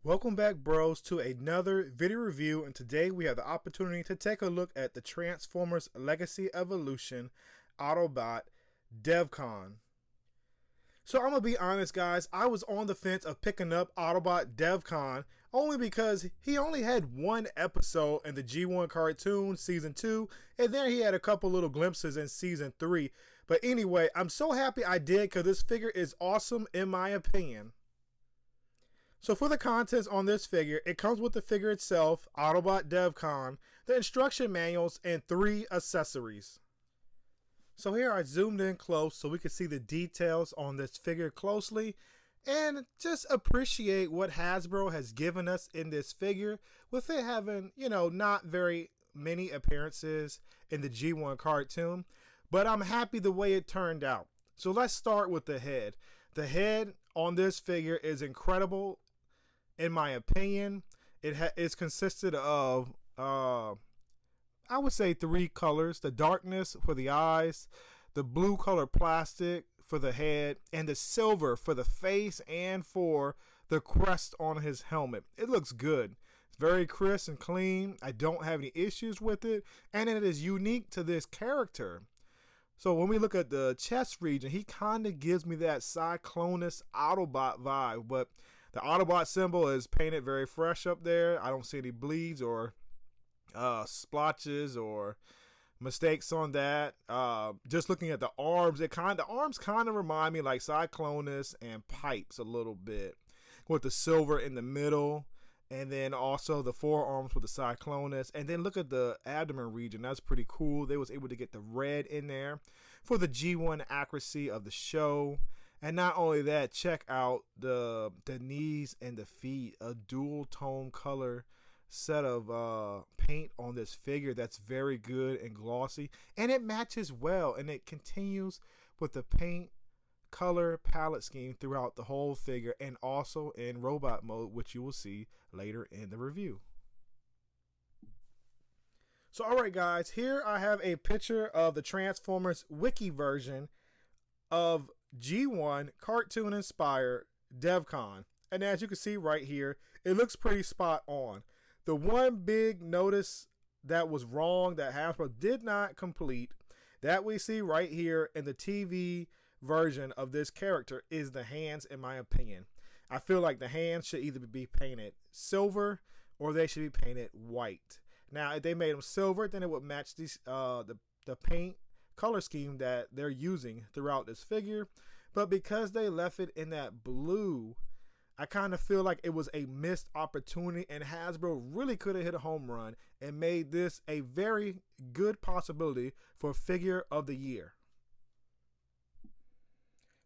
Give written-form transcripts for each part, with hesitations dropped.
Welcome back, bros, to another video review, and today we have the opportunity to take a look at the Transformers Legacy Evolution Autobot devcon. So I'm going to be honest, guys, I was on the fence of picking up Autobot devcon only because he only had one episode in the G1 cartoon Season 2, and then he had a couple little glimpses in Season 3. But anyway, I'm so happy I did because this figure is awesome in my opinion. So for the contents on this figure, it comes with the figure itself, Autobot devcon, the instruction manuals, and 3 accessories. So here I zoomed in close so we can see the details on this figure closely and just appreciate what Hasbro has given us in this figure, with it having, not very many appearances in the G1 cartoon, but I'm happy the way it turned out. So let's start with the head. The head on this figure is incredible. In my opinion, it's consisted of, I would say 3 colors. The darkness for the eyes, the blue color plastic for the head, and the silver for the face and for the crest on his helmet. It looks good. It's very crisp and clean. I don't have any issues with it, and it is unique to this character. So when we look at the chest region, he kind of gives me that Cyclonus Autobot vibe, but the Autobot symbol is painted very fresh up there. I don't see any bleeds or splotches or mistakes on that. Just looking at the arms, the arms kind of remind me like Cyclonus and Pipes a little bit, with the silver in the middle. And then also the forearms with the Cyclonus. And then look at the abdomen region. That's pretty cool. They was able to get the red in there for the G1 accuracy of the show. And not only that, check out the knees and the feet. A dual tone color set of paint on this figure that's very good and glossy. And it matches well. And it continues with the paint color palette scheme throughout the whole figure, and also in robot mode, which you will see later in the review. So alright guys, here I have a picture of the Transformers wiki version of G1 cartoon inspired devcon, and as you can see right here, it looks pretty spot on. The one big notice that was wrong that Hasbro did not complete, that we see right here in the TV version of this character, is the hands. In my opinion, I feel like the hands should either be painted silver or they should be painted white. Now if they made them silver, then it would match these the paint color scheme that they're using throughout this figure, but because they left it in that blue, I kind of feel like it was a missed opportunity, and Hasbro really could have hit a home run and made this a very good possibility for figure of the year.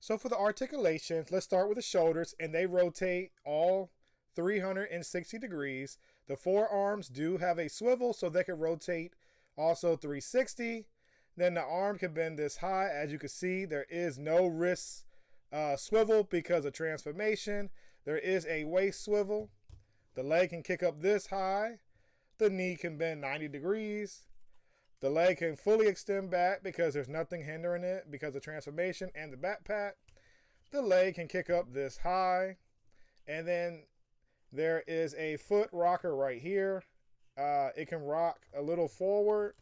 So for the articulations, let's start with the shoulders, and they rotate all 360 degrees. The forearms do have a swivel, so they can rotate also 360. Then the arm can bend this high. As you can see, there is no wrist swivel because of transformation. There is a waist swivel. The leg can kick up this high. The knee can bend 90 degrees. The leg can fully extend back because there's nothing hindering it because of transformation and the backpack. The leg can kick up this high. And then there is a foot rocker right here. It can rock a little forward,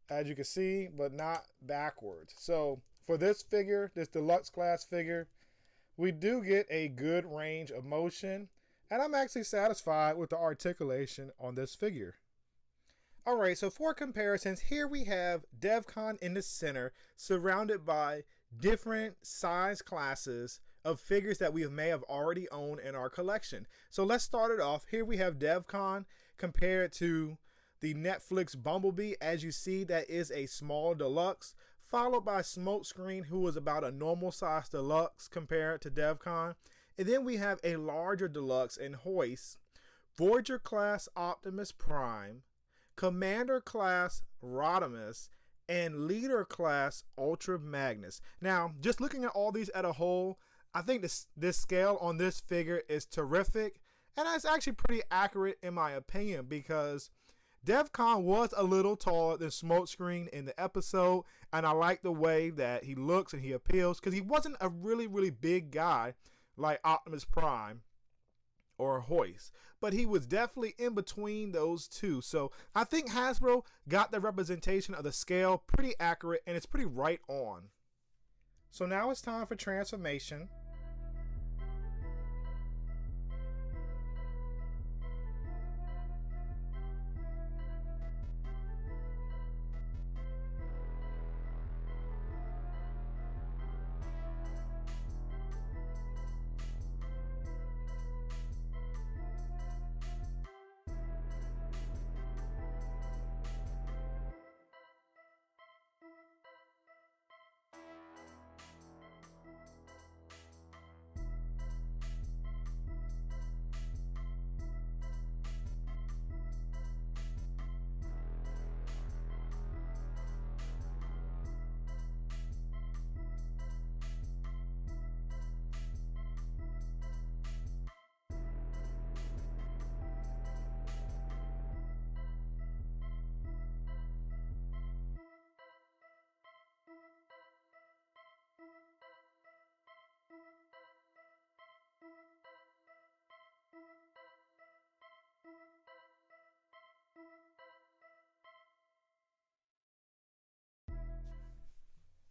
as you can see, but not backwards. So for this figure, this deluxe class figure, we do get a good range of motion, and I'm actually satisfied with the articulation on this figure. Alright, so for comparisons, here we have devcon in the center, surrounded by different size classes of figures that we may have already owned in our collection. So let's start it off. Here we have devcon compared to the Netflix Bumblebee. As you see, that is a small deluxe, followed by Smokescreen, who is about a normal size deluxe compared to devcon. And then we have a larger deluxe in Hoist, Voyager class Optimus Prime, Commander class Rodimus, and Leader class Ultra Magnus. Now, just looking at all these as a whole, I think this scale on this figure is terrific, and it's actually pretty accurate in my opinion, because devcon was a little taller than Smokescreen in the episode, and I like the way that he looks and he appeals, because he wasn't a really big guy like Optimus Prime or hoist, but he was definitely in between those two. So I think Hasbro got the representation of the scale pretty accurate, and it's pretty right on. So now it's time for transformation.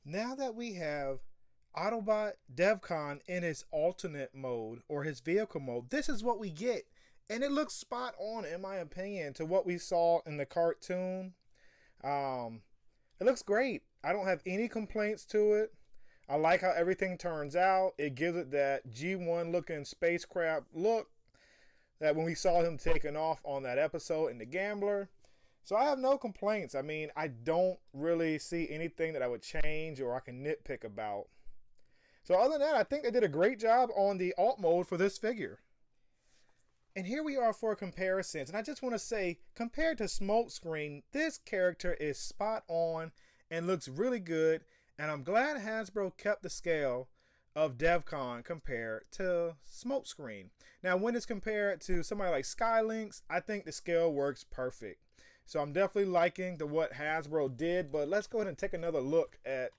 Now that we have Autobot Devcon in his alternate mode or his vehicle mode, this is what we get. And it looks spot on, in my opinion, to what we saw in the cartoon. It looks great. I don't have any complaints to it. I like how everything turns out. It gives it that G1 looking spacecraft look that when we saw him taking off on that episode in The Gambler. So I have no complaints. I mean, I don't really see anything that I would change or I can nitpick about. So other than that, I think they did a great job on the alt mode for this figure. And here we are for comparisons. And I just want to say, compared to Smokescreen, this character is spot on and looks really good. And I'm glad Hasbro kept the scale of Devcon compared to Smokescreen. Now, when it's compared to somebody like Skylinks, I think the scale works perfect. So I'm definitely liking what Hasbro did. But let's go ahead and take another look at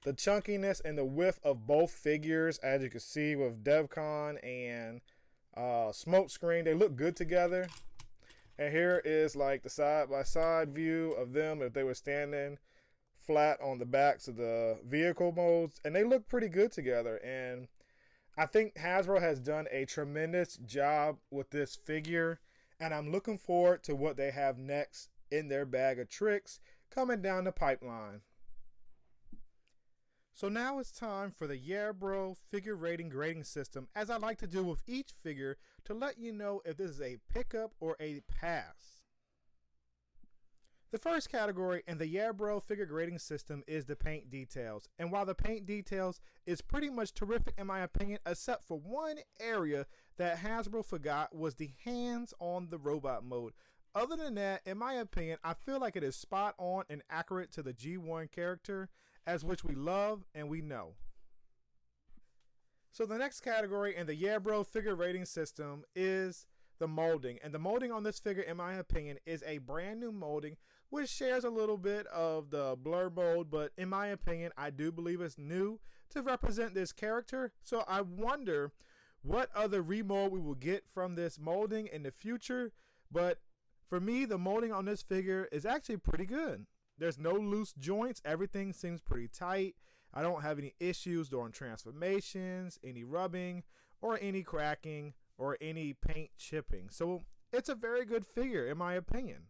the chunkiness and the width of both figures. As you can see with Devcon and Smokescreen, they look good together. And here is like the side-by-side view of them if they were standing flat on the backs of the vehicle modes, and they look pretty good together. And I think Hasbro has done a tremendous job with this figure, and I'm looking forward to what they have next in their bag of tricks coming down the pipeline. So now it's time for the Yeah Bro figure rating grading system, as I like to do with each figure, to let you know if this is a pickup or a pass. The first category in the Yeah Bro figure grading system is the paint details. And while the paint details is pretty much terrific in my opinion, except for one area that Hasbro forgot, was the hands on the robot mode. Other than that, in my opinion, I feel like it is spot on and accurate to the G1 character, as which we love and we know. So the next category in the Yeah Bro figure rating system is the molding. And the molding on this figure, in my opinion, is a brand new molding which shares a little bit of the blur mold, but in my opinion, I do believe it's new to represent this character. So I wonder what other remold we will get from this molding in the future. But for me, the molding on this figure is actually pretty good. There's no loose joints. Everything seems pretty tight. I don't have any issues during transformations, any rubbing, or any cracking, or any paint chipping. So it's a very good figure in my opinion.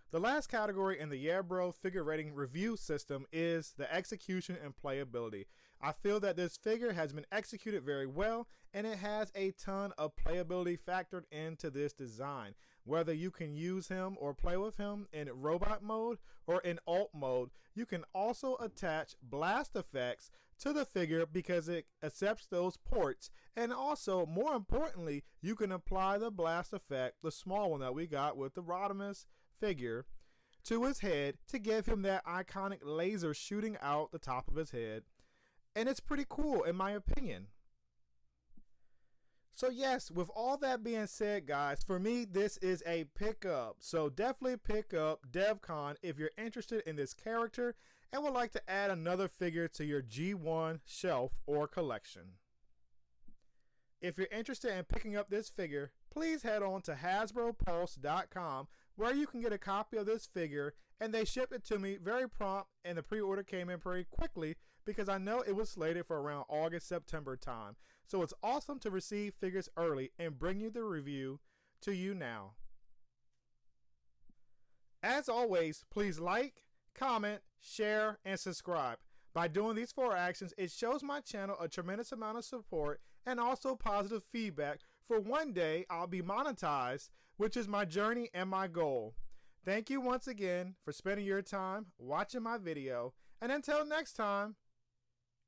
The last category in the Yeah Bro figure rating review system is the execution and playability. I feel that this figure has been executed very well, and it has a ton of playability factored into this design. Whether you can use him or play with him in robot mode or in alt mode, you can also attach blast effects to the figure because it accepts those ports. And also, more importantly, you can apply the blast effect, the small one that we got with the Rodimus figure, to his head to give him that iconic laser shooting out the top of his head. And it's pretty cool in my opinion. So yes, with all that being said, guys, for me, this is a pickup. So definitely pick up Devcon if you're interested in this character and would like to add another figure to your G1 shelf or collection. If you're interested in picking up this figure, please head on to HasbroPulse.com where you can get a copy of this figure, and they shipped it to me very prompt, and the pre-order came in pretty quickly because I know it was slated for around August, September time. So it's awesome to receive figures early and bring you the review to you now. As always, please like, comment, share, and subscribe. By doing these 4 actions, it shows my channel a tremendous amount of support and also positive feedback for one day I'll be monetized, which is my journey and my goal. Thank you once again for spending your time watching my video, and until next time,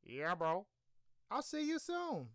yeah bro, I'll see you soon.